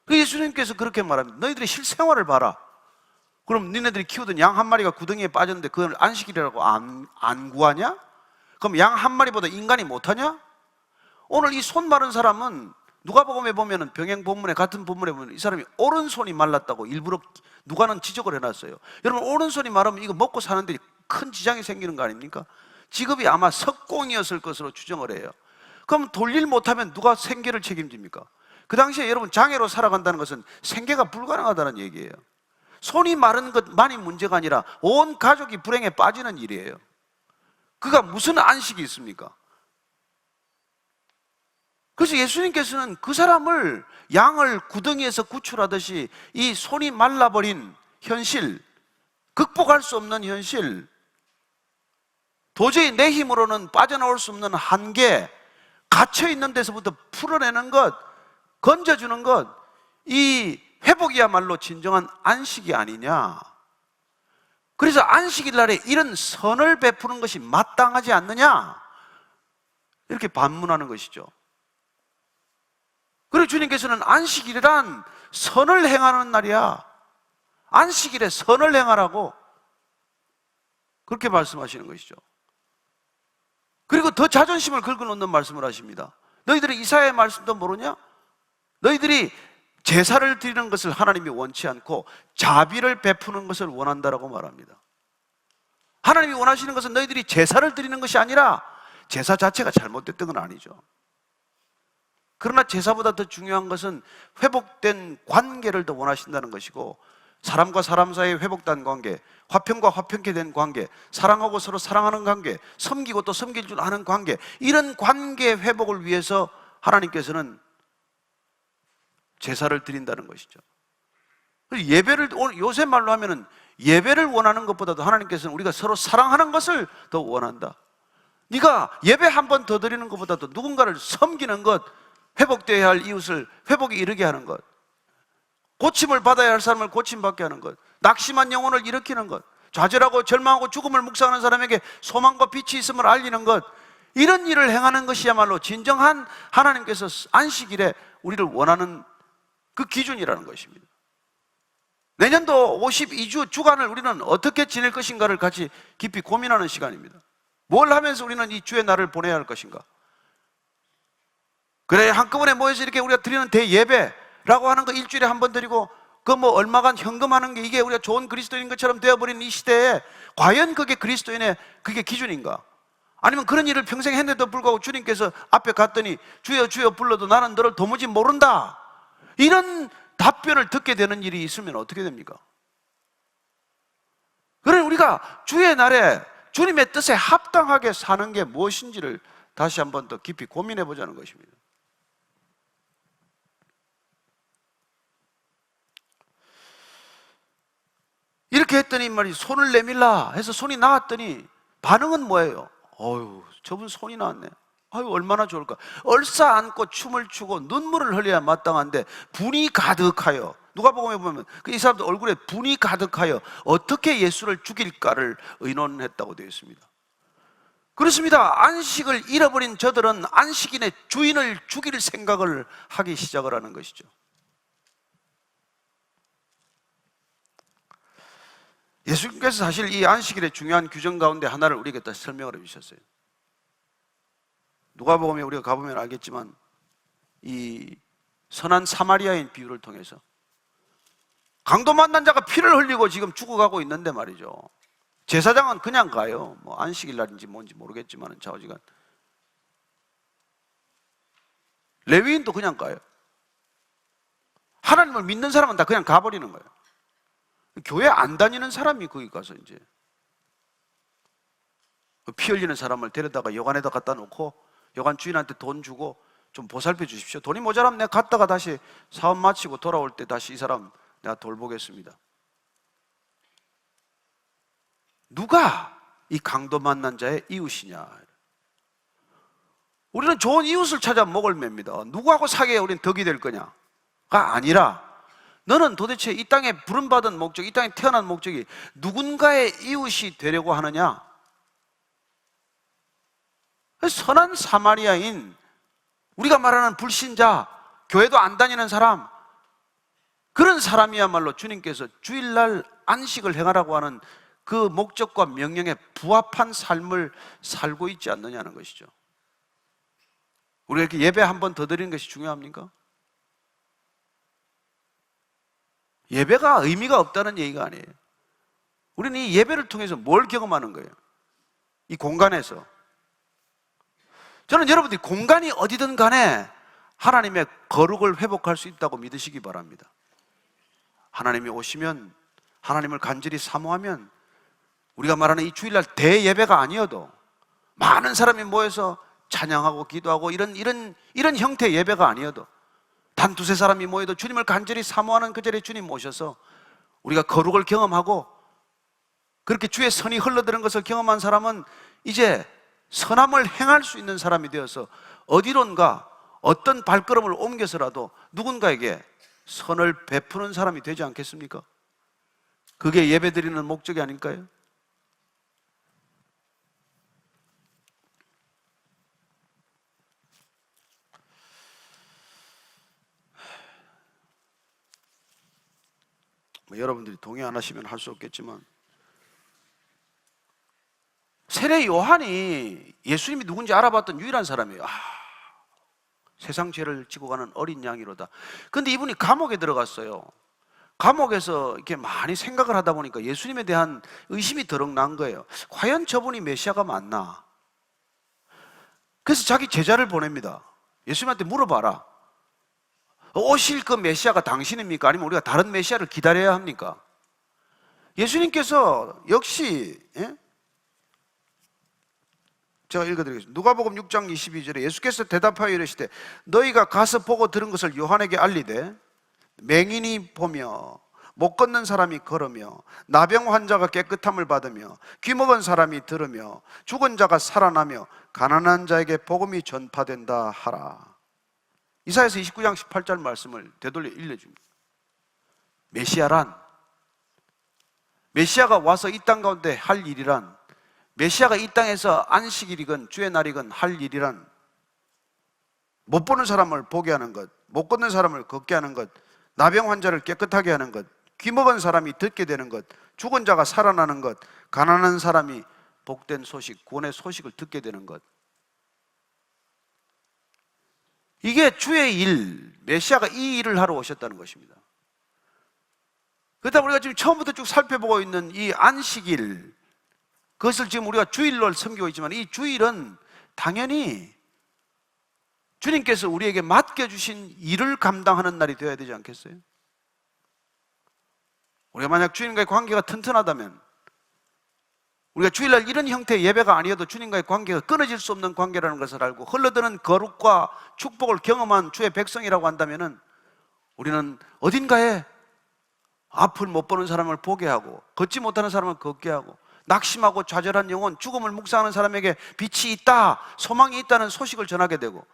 예수님께서 그렇게 말합니다. 너희들이 실생활을 봐라. 그럼 니네들이 키우던 양 한 마리가 구덩이에 빠졌는데 그걸 안식일이라고 안 구하냐? 그럼 양 한 마리보다 인간이 못하냐? 오늘 이 손 마른 사람은 누가복음에 보면은 병행 본문에, 같은 본문에 보면 이 사람이 오른손이 말랐다고 일부러 누가는 지적을 해놨어요. 여러분, 오른손이 마르면 이거 먹고 사는데 큰 지장이 생기는 거 아닙니까? 직업이 아마 석공이었을 것으로 추정을 해요. 그럼 돌릴 못하면 누가 생계를 책임집니까? 그 당시에 여러분, 장애로 살아간다는 것은 생계가 불가능하다는 얘기예요. 손이 마른 것만이 문제가 아니라 온 가족이 불행에 빠지는 일이에요. 그가 무슨 안식이 있습니까? 그래서 예수님께서는 그 사람을 양을 구덩이에서 구출하듯이 이 손이 말라버린 현실, 극복할 수 없는 현실, 도저히 내 힘으로는 빠져나올 수 없는 한계, 갇혀있는 데서부터 풀어내는 것, 건져주는 것, 이 회복이야말로 진정한 안식이 아니냐. 그래서 안식일 날에 이런 선을 베푸는 것이 마땅하지 않느냐, 이렇게 반문하는 것이죠. 그리고 주님께서는 안식일이란 선을 행하는 날이야, 안식일에 선을 행하라고 그렇게 말씀하시는 것이죠. 그리고 더 자존심을 긁어놓는 말씀을 하십니다. 너희들이 이사야의 말씀도 모르냐? 너희들이 제사를 드리는 것을 하나님이 원치 않고 자비를 베푸는 것을 원한다라고 말합니다. 하나님이 원하시는 것은 너희들이 제사를 드리는 것이 아니라 제사 자체가 잘못됐던 건 아니죠. 그러나 제사보다 더 중요한 것은 회복된 관계를 더 원하신다는 것이고, 사람과 사람 사이에 회복된 관계, 화평과 화평케 된 관계, 사랑하고 서로 사랑하는 관계, 섬기고 또 섬길 줄 아는 관계, 이런 관계 회복을 위해서 하나님께서는 제사를 드린다는 것이죠. 예배를, 요새 말로 하면은 예배를 원하는 것보다도 하나님께서는 우리가 서로 사랑하는 것을 더 원한다. 네가 예배 한 번 더 드리는 것보다도 누군가를 섬기는 것, 회복되어야 할 이웃을 회복에 이르게 하는 것, 고침을 받아야 할 사람을 고침받게 하는 것, 낙심한 영혼을 일으키는 것, 좌절하고 절망하고 죽음을 묵상하는 사람에게 소망과 빛이 있음을 알리는 것, 이런 일을 행하는 것이야말로 진정한 하나님께서 안식일에 우리를 원하는 그 기준이라는 것입니다. 내년도 52주 주간을 우리는 어떻게 지낼 것인가를 같이 깊이 고민하는 시간입니다. 뭘 하면서 우리는 이 주의 날을 보내야 할 것인가? 그래, 한꺼번에 모여서 이렇게 우리가 드리는 대예배라고 하는 거 일주일에 한 번 드리고 그 뭐 얼마간 현금하는 게 이게 우리가 좋은 그리스도인 것처럼 되어버린 이 시대에 과연 그게 그리스도인의 그게 기준인가? 아니면 그런 일을 평생 했는데도 불구하고 주님께서 앞에 갔더니 주여 주여 불러도 나는 너를 도무지 모른다, 이런 답변을 듣게 되는 일이 있으면 어떻게 됩니까? 그러니 우리가 주의 날에 주님의 뜻에 합당하게 사는 게 무엇인지를 다시 한번 더 깊이 고민해 보자는 것입니다. 이렇게 했더니 말이 손을 내밀라 해서 손이 나왔더니 반응은 뭐예요? 어휴, 저분 손이 나왔네. 아유, 얼마나 좋을까. 얼싸 안고 춤을 추고 눈물을 흘려야 마땅한데 분이 가득하여, 누가복음에 보면 이 사람들 얼굴에 분이 가득하여 어떻게 예수를 죽일까를 의논했다고 되어 있습니다. 그렇습니다. 안식을 잃어버린 저들은 안식인의 주인을 죽일 생각을 하기 시작을 하는 것이죠. 예수님께서 사실 이 안식일의 중요한 규정 가운데 하나를 우리에게 다 설명을 해주셨어요. 누가복음에 우리가 가보면 알겠지만 이 선한 사마리아인 비유를 통해서 강도 만난 자가 피를 흘리고 지금 죽어가고 있는데 말이죠, 제사장은 그냥 가요. 뭐 안식일 날인지 뭔지 모르겠지만 좌우지간 레위인도 그냥 가요. 하나님을 믿는 사람은 다 그냥 가버리는 거예요. 교회 안 다니는 사람이 거기 가서 이제 피 흘리는 사람을 데려다가 여관에다 갖다 놓고 여관 주인한테 돈 주고 좀 보살펴 주십시오. 돈이 모자라면 내가 갔다가 다시 사업 마치고 돌아올 때 다시 이 사람 내가 돌보겠습니다. 누가 이 강도 만난 자의 이웃이냐? 우리는 좋은 이웃을 찾아 목을 맵니다. 누구하고 사귀어야 우리는 덕이 될 거냐가 아니라, 너는 도대체 이 땅에 부름받은 목적, 이 땅에 태어난 목적이 누군가의 이웃이 되려고 하느냐? 선한 사마리아인, 우리가 말하는 불신자, 교회도 안 다니는 사람, 그런 사람이야말로 주님께서 주일날 안식을 행하라고 하는 그 목적과 명령에 부합한 삶을 살고 있지 않느냐는 것이죠. 우리가 이렇게 예배 한 번 더 드리는 것이 중요합니까? 예배가 의미가 없다는 얘기가 아니에요. 우리는 이 예배를 통해서 뭘 경험하는 거예요? 이 공간에서. 저는 여러분들이 공간이 어디든 간에 하나님의 거룩을 회복할 수 있다고 믿으시기 바랍니다. 하나님이 오시면, 하나님을 간절히 사모하면, 우리가 말하는 이 주일날 대예배가 아니어도 많은 사람이 모여서 찬양하고 기도하고 이런 형태의 예배가 아니어도 단 두세 사람이 모여도 주님을 간절히 사모하는 그 자리에 주님 모셔서 우리가 거룩을 경험하고 그렇게 주의 선이 흘러드는 것을 경험한 사람은 이제 선함을 행할 수 있는 사람이 되어서 어디론가 어떤 발걸음을 옮겨서라도 누군가에게 선을 베푸는 사람이 되지 않겠습니까? 그게 예배드리는 목적이 아닐까요? 여러분들이 동의 안 하시면 할 수 없겠지만 세례 요한이 예수님이 누군지 알아봤던 유일한 사람이에요. 세상 죄를 지고 가는 어린 양이로다. 근데 이분이 감옥에 들어갔어요. 감옥에서 이렇게 많이 생각을 하다 보니까 예수님에 대한 의심이 더럭 난 거예요. 과연 저분이 메시아가 맞나? 그래서 자기 제자를 보냅니다. 예수님한테 물어봐라. 오실 그 메시아가 당신입니까? 아니면 우리가 다른 메시아를 기다려야 합니까? 예수님께서 역시, 제가 읽어드리겠습니다. 누가복음 6장 22절에 예수께서 대답하여 이르시되 너희가 가서 보고 들은 것을 요한에게 알리되 맹인이 보며 못 걷는 사람이 걸으며 나병 환자가 깨끗함을 받으며 귀먹은 사람이 들으며 죽은 자가 살아나며 가난한 자에게 복음이 전파된다 하라. 이사야서 29장 18절 말씀을 되돌려 읽어줍니다. 메시아가 와서 이 땅 가운데 할 일이란, 메시아가 이 땅에서 안식일이건 주의 날이건 할 일이란, 못 보는 사람을 보게 하는 것, 못 걷는 사람을 걷게 하는 것, 나병 환자를 깨끗하게 하는 것, 귀먹은 사람이 듣게 되는 것, 죽은 자가 살아나는 것, 가난한 사람이 복된 소식, 구원의 소식을 듣게 되는 것. 이게 주의 일, 메시아가 이 일을 하러 오셨다는 것입니다. 그렇다면 우리가 지금 처음부터 쭉 살펴보고 있는 이 안식일, 그것을 지금 우리가 주일로 섬기고 있지만 이 주일은 당연히 주님께서 우리에게 맡겨주신 일을 감당하는 날이 되어야 되지 않겠어요? 우리가 만약 주님과의 관계가 튼튼하다면, 우리가 주일날 이런 형태의 예배가 아니어도 주님과의 관계가 끊어질 수 없는 관계라는 것을 알고 흘러드는 거룩과 축복을 경험한 주의 백성이라고 한다면 우리는 어딘가에 앞을 못 보는 사람을 보게 하고 걷지 못하는 사람을 걷게 하고 낙심하고 좌절한 영혼, 죽음을 묵상하는 사람에게 빛이 있다, 소망이 있다는 소식을 전하게 되고,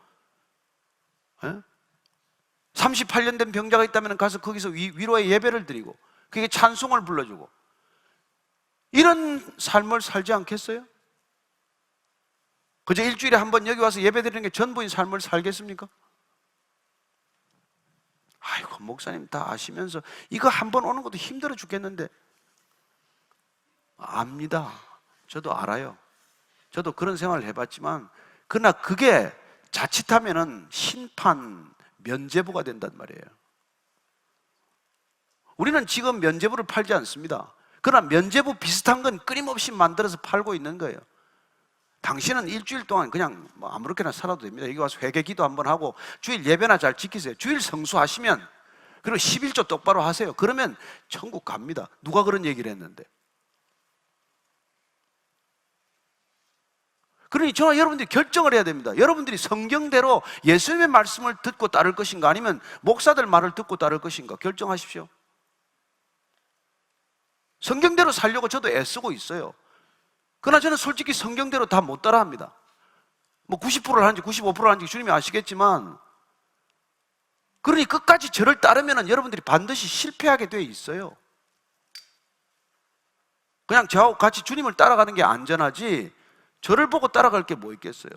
38년 된 병자가 있다면 가서 거기서 위로의 예배를 드리고 그게 찬송을 불러주고, 이런 삶을 살지 않겠어요? 그저 일주일에 한 번 여기 와서 예배 드리는 게 전부인 삶을 살겠습니까? 아이고, 목사님 다 아시면서 이거 한 번 오는 것도 힘들어 죽겠는데. 압니다. 저도 알아요. 저도 그런 생활을 해봤지만, 그러나 그게 자칫하면은 심판, 면죄부가 된단 말이에요. 우리는 지금 면죄부를 팔지 않습니다. 그러나 면죄부 비슷한 건 끊임없이 만들어서 팔고 있는 거예요. 당신은 일주일 동안 그냥 뭐 아무렇게나 살아도 됩니다. 여기 와서 회개 기도 한번 하고 주일 예배나 잘 지키세요. 주일 성수하시면, 그리고 11조 똑바로 하세요. 그러면 천국 갑니다. 누가 그런 얘기를 했는데? 그러니 저와 여러분들이 결정을 해야 됩니다. 여러분들이 성경대로 예수님의 말씀을 듣고 따를 것인가, 아니면 목사들 말을 듣고 따를 것인가 결정하십시오. 성경대로 살려고 저도 애쓰고 있어요. 그러나 저는 솔직히 성경대로 다 못 따라합니다. 뭐 90%를 하는지 95%를 하는지 주님이 아시겠지만, 그러니 끝까지 저를 따르면 여러분들이 반드시 실패하게 돼 있어요. 그냥 저하고 같이 주님을 따라가는 게 안전하지 저를 보고 따라갈 게 뭐 있겠어요?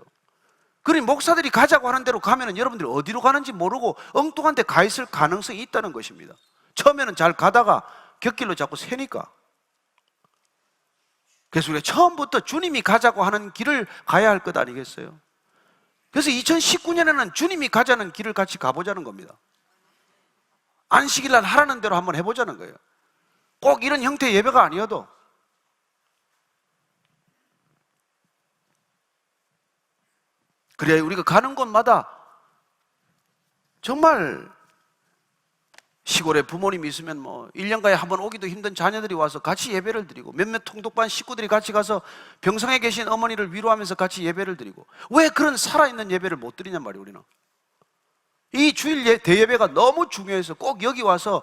그러니 목사들이 가자고 하는 대로 가면 여러분들이 어디로 가는지 모르고 엉뚱한 데 가 있을 가능성이 있다는 것입니다. 처음에는 잘 가다가 곁길로 자꾸 새니까. 그래서 우리가 처음부터 주님이 가자고 하는 길을 가야 할 것 아니겠어요? 그래서 2019년에는 주님이 가자는 길을 같이 가보자는 겁니다. 안식일 날 하라는 대로 한번 해보자는 거예요. 꼭 이런 형태의 예배가 아니어도. 그래야 우리가 가는 곳마다 정말, 시골에 부모님이 있으면 뭐 1년간에 한 번 오기도 힘든 자녀들이 와서 같이 예배를 드리고, 몇몇 통독반 식구들이 같이 가서 병상에 계신 어머니를 위로하면서 같이 예배를 드리고. 왜 그런 살아있는 예배를 못 드리냔 말이에요. 우리는 이 주일 대예배가 너무 중요해서 꼭 여기 와서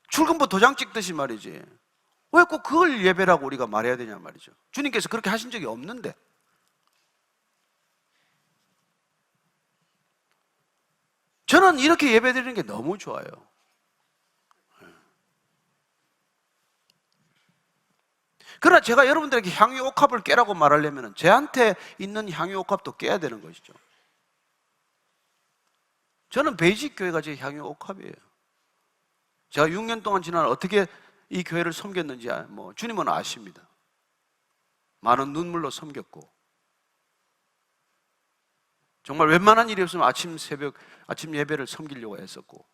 출근부 도장 찍듯이 말이지, 왜 꼭 그걸 예배라고 우리가 말해야 되냐 말이죠. 주님께서 그렇게 하신 적이 없는데. 저는 이렇게 예배 드리는 게 너무 좋아요. 그러나 제가 여러분들에게 향유 옥합을 깨라고 말하려면 제한테 있는 향유 옥합도 깨야 되는 것이죠. 저는 베이직 교회가 제 향유 옥합이에요. 제가 6년 동안 지난 어떻게 이 교회를 섬겼는지 뭐 주님은 아십니다. 많은 눈물로 섬겼고, 정말 웬만한 일이 없으면 아침 예배를 섬기려고 했었고,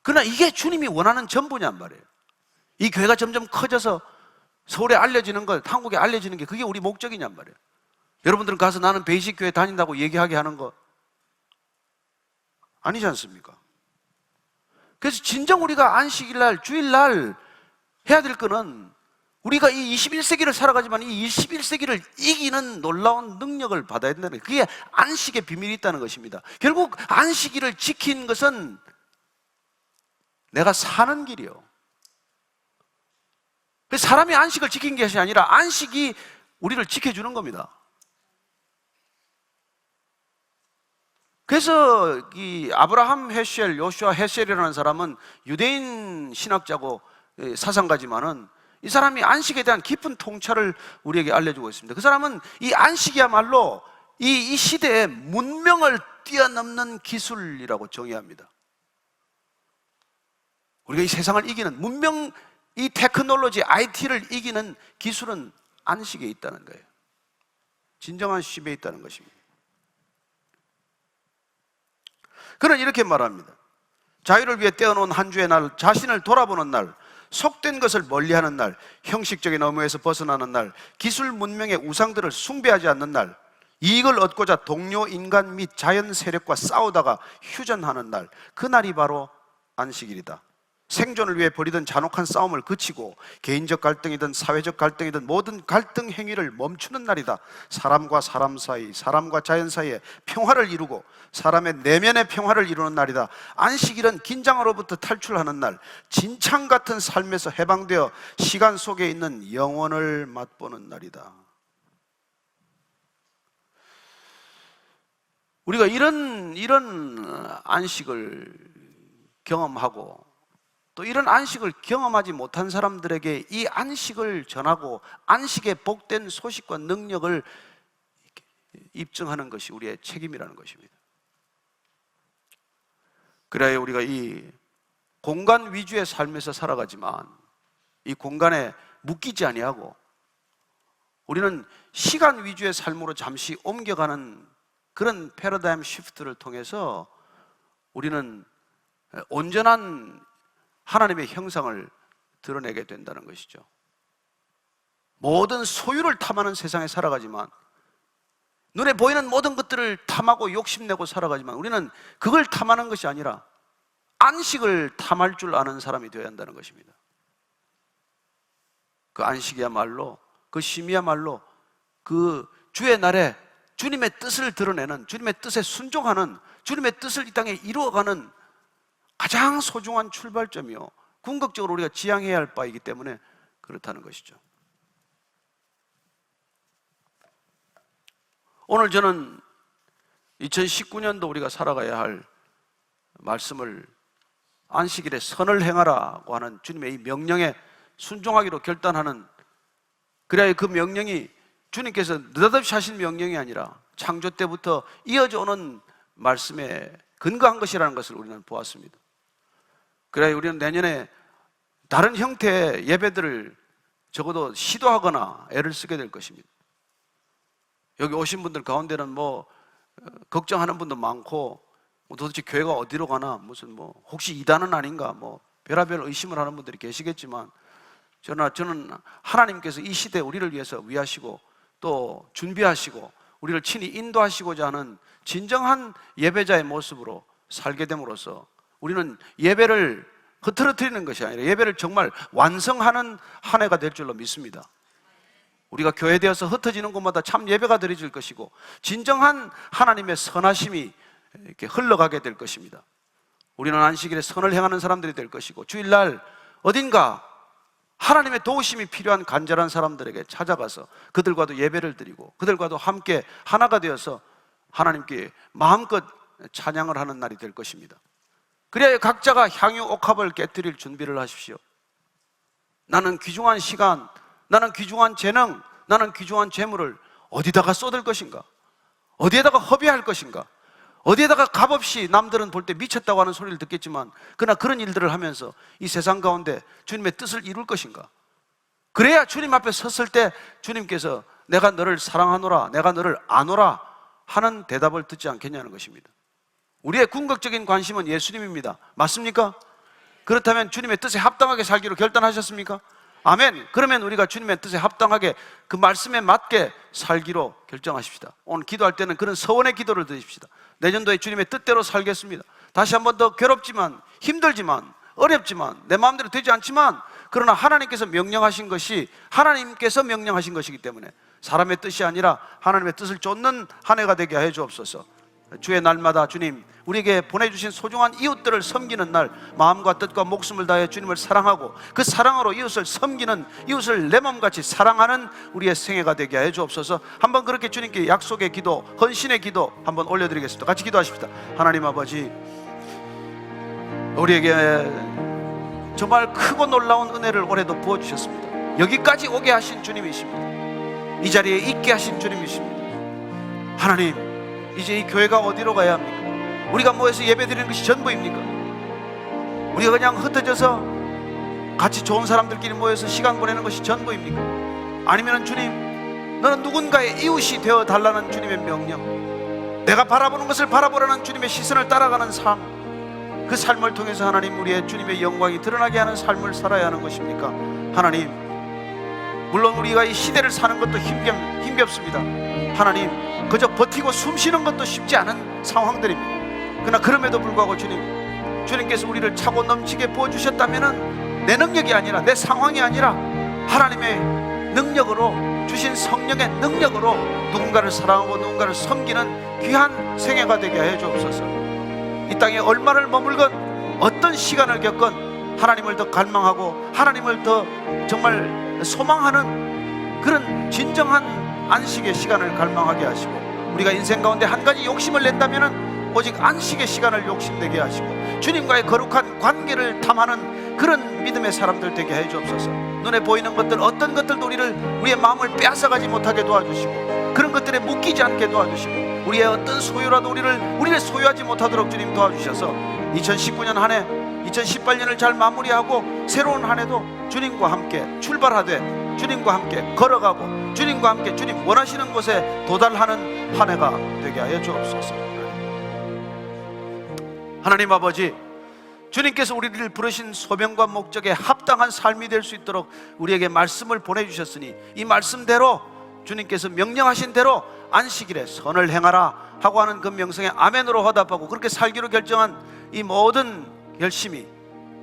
그러나 이게 주님이 원하는 전부냔 말이에요. 이 교회가 점점 커져서 서울에 알려지는 것, 한국에 알려지는 게 그게 우리 목적이냔 말이에요. 여러분들은 가서 나는 베이직 교회 다닌다고 얘기하게 하는 거 아니지 않습니까? 그래서 진정 우리가 안식일날, 주일날 해야 될 거는 우리가 이 21세기를 살아가지만 이 21세기를 이기는 놀라운 능력을 받아야 된다는 거예요. 그게 안식의 비밀이 있다는 것입니다. 결국 안식일을 지킨 것은 내가 사는 길이요. 사람이 안식을 지킨 것이 아니라 안식이 우리를 지켜주는 겁니다. 그래서 이 아브라함 헤셀, 요슈아 헤셀이라는 사람은 유대인 신학자고 사상가지만은 이 사람이 안식에 대한 깊은 통찰을 우리에게 알려주고 있습니다. 그 사람은 이 안식이야말로 이 시대의 문명을 뛰어넘는 기술이라고 정의합니다. 우리가 이 세상을 이기는 문명, 이 테크놀로지, IT를 이기는 기술은 안식에 있다는 거예요. 진정한 쉼에 있다는 것입니다. 그는 이렇게 말합니다. 자유를 위해 떼어놓은 한 주의 날, 자신을 돌아보는 날, 속된 것을 멀리하는 날, 형식적인 업무에서 벗어나는 날, 기술 문명의 우상들을 숭배하지 않는 날, 이익을 얻고자 동료 인간 및 자연 세력과 싸우다가 휴전하는 날, 그날이 바로 안식일이다. 생존을 위해 벌이던 잔혹한 싸움을 그치고 개인적 갈등이든 사회적 갈등이든 모든 갈등 행위를 멈추는 날이다. 사람과 사람 사이, 사람과 자연 사이에 평화를 이루고 사람의 내면의 평화를 이루는 날이다. 안식일은 긴장으로부터 탈출하는 날, 진창 같은 삶에서 해방되어 시간 속에 있는 영원을 맛보는 날이다. 우리가 이런 안식을 경험하고 또 이런 안식을 경험하지 못한 사람들에게 이 안식을 전하고 안식의 복된 소식과 능력을 입증하는 것이 우리의 책임이라는 것입니다. 그래야 우리가 이 공간 위주의 삶에서 살아가지만 이 공간에 묶이지 아니하고 우리는 시간 위주의 삶으로 잠시 옮겨가는 그런 패러다임 시프트를 통해서 우리는 온전한 하나님의 형상을 드러내게 된다는 것이죠. 모든 소유를 탐하는 세상에 살아가지만, 눈에 보이는 모든 것들을 탐하고 욕심내고 살아가지만 우리는 그걸 탐하는 것이 아니라 안식을 탐할 줄 아는 사람이 되어야 한다는 것입니다. 그 안식이야말로, 그 쉼이야말로 그 주의 날에 주님의 뜻을 드러내는, 주님의 뜻에 순종하는, 주님의 뜻을 이 땅에 이루어가는 가장 소중한 출발점이요, 궁극적으로 우리가 지향해야 할 바이기 때문에 그렇다는 것이죠. 오늘 저는 2019년도 우리가 살아가야 할 말씀을 안식일에 선을 행하라고 하는 주님의 이 명령에 순종하기로 결단하는, 그래야 그 명령이 주님께서 느닷없이 하신 명령이 아니라 창조 때부터 이어져 오는 말씀에 근거한 것이라는 것을 우리는 보았습니다. 그래야 우리는 내년에 다른 형태의 예배들을 적어도 시도하거나 애를 쓰게 될 것입니다. 여기 오신 분들 가운데는 걱정하는 분도 많고, 도대체 교회가 어디로 가나, 무슨 혹시 이단은 아닌가, 별의별 의심을 하는 분들이 계시겠지만, 저는 하나님께서 이 시대에 우리를 위해서 위하시고 또 준비하시고 우리를 친히 인도하시고자 하는 진정한 예배자의 모습으로 살게 됨으로써 우리는 예배를 흐트러뜨리는 것이 아니라 예배를 정말 완성하는 한 해가 될 줄로 믿습니다. 우리가 교회되어서 흩어지는 곳마다 참 예배가 드려질 것이고 진정한 하나님의 선하심이 이렇게 흘러가게 될 것입니다. 우리는 안식일에 선을 행하는 사람들이 될 것이고 주일날 어딘가 하나님의 도우심이 필요한 간절한 사람들에게 찾아가서 그들과도 예배를 드리고 그들과도 함께 하나가 되어서 하나님께 마음껏 찬양을 하는 날이 될 것입니다. 그래야 각자가 향유 옥합을 깨뜨릴 준비를 하십시오. 나는 귀중한 시간, 나는 귀중한 재능, 나는 귀중한 재물을 어디다가 쏟을 것인가? 어디에다가 허비할 것인가? 어디에다가 값없이 남들은 볼 때 미쳤다고 하는 소리를 듣겠지만 그러나 그런 일들을 하면서 이 세상 가운데 주님의 뜻을 이룰 것인가? 그래야 주님 앞에 섰을 때 주님께서 내가 너를 사랑하노라, 내가 너를 아노라 하는 대답을 듣지 않겠냐는 것입니다. 우리의 궁극적인 관심은 예수님입니다. 맞습니까? 그렇다면 주님의 뜻에 합당하게 살기로 결단하셨습니까? 아멘. 그러면 우리가 주님의 뜻에 합당하게 그 말씀에 맞게 살기로 결정하십시다. 오늘 기도할 때는 그런 서원의 기도를 드립시다. 내년도에 주님의 뜻대로 살겠습니다. 다시 한 번 더 괴롭지만, 힘들지만, 어렵지만, 내 마음대로 되지 않지만, 그러나 하나님께서 명령하신 것이 하나님께서 명령하신 것이기 때문에 사람의 뜻이 아니라 하나님의 뜻을 쫓는 한 해가 되게 해 주옵소서. 주의 날마다 주님, 우리에게 보내주신 소중한 이웃들을 섬기는 날, 마음과 뜻과 목숨을 다해 주님을 사랑하고 그 사랑으로 이웃을 섬기는, 이웃을 내 마음같이 사랑하는 우리의 생애가 되게 해 주옵소서. 한번 그렇게 주님께 약속의 기도, 헌신의 기도 한번 올려드리겠습니다. 같이 기도하십시다. 하나님 아버지, 우리에게 정말 크고 놀라운 은혜를 올해도 부어주셨습니다. 여기까지 오게 하신 주님이십니다. 이 자리에 있게 하신 주님이십니다. 하나님, 이제 이 교회가 어디로 가야 합니까? 우리가 모여서 예배드리는 것이 전부입니까? 우리가 그냥 흩어져서 같이 좋은 사람들끼리 모여서 시간 보내는 것이 전부입니까? 아니면 주님, 너는 누군가의 이웃이 되어 달라는 주님의 명령, 내가 바라보는 것을 바라보라는 주님의 시선을 따라가는 삶, 그 삶을 통해서 하나님, 우리의 주님의 영광이 드러나게 하는 삶을 살아야 하는 것입니까? 하나님, 물론 우리가 이 시대를 사는 것도 힘겹습니다. 하나님, 그저 버티고 숨쉬는 것도 쉽지 않은 상황들입니다. 그러나 그럼에도 불구하고 주님께서 우리를 차고 넘치게 부어주셨다면 내 능력이 아니라, 내 상황이 아니라 하나님의 능력으로, 주신 성령의 능력으로 누군가를 사랑하고 누군가를 섬기는 귀한 생애가 되게 해 주옵소서. 이 땅에 얼마를 머물건, 어떤 시간을 겪건 하나님을 더 갈망하고 하나님을 더 정말 소망하는 그런 진정한 안식의 시간을 갈망하게 하시고, 우리가 인생 가운데 한 가지 욕심을 낸다면 오직 안식의 시간을 욕심내게 하시고 주님과의 거룩한 관계를 탐하는 그런 믿음의 사람들 되게 해 주옵소서. 눈에 보이는 것들, 어떤 것들도 우리의 마음을 빼앗아가지 못하게 도와주시고, 그런 것들에 묶이지 않게 도와주시고, 우리의 어떤 소유라도 우리를 소유하지 못하도록 주님 도와주셔서 2019년 한 해, 2018년을 잘 마무리하고 새로운 한 해도 주님과 함께 출발하되 주님과 함께 걸어가고 주님과 함께 주님 원하시는 곳에 도달하는 한 해가 되게 하여 주옵소서. 하나님 아버지, 주님께서 우리를 부르신 소명과 목적에 합당한 삶이 될 수 있도록 우리에게 말씀을 보내주셨으니 이 말씀대로, 주님께서 명령하신 대로 안식일에 선을 행하라 하고 하는 그 명성에 아멘으로 화답하고 그렇게 살기로 결정한 이 모든 열심히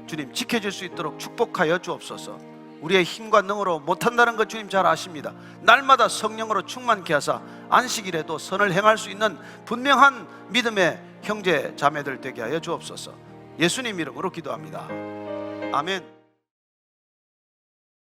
주님 지켜질 수 있도록 축복하여 주옵소서. 우리의 힘과 능으로 못한다는 것 주님 잘 아십니다. 날마다 성령으로 충만케 하사 안식일에도 선을 행할 수 있는 분명한 믿음의 형제 자매들 되게 하여 주옵소서. 예수님 이름으로 기도합니다. 아멘.